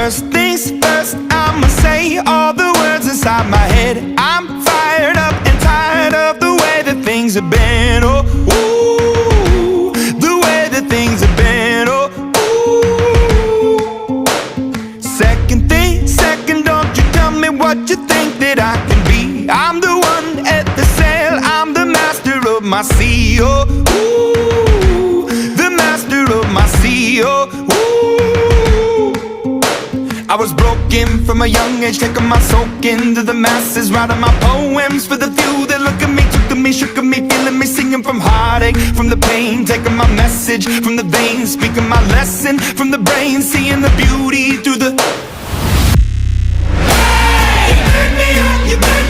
First things first, I'ma say all the words inside my head. I'm fired up and tired of the way that things have been. Oh, ooh, the way that things have been. Oh, ooh. Second thing, second, don't you tell me what you think that I can be. I'm the one at the sail, I'm the master of my sea. Oh, ooh, the master of my sea. Oh, ooh. I was broken from a young age, taking my soak into the masses, writing my poems for the few that look at me, took to me, shook at me, feeling me, singing from heartache, from the pain, taking my message from the veins, speaking my lesson from the brain, seeing the beauty through the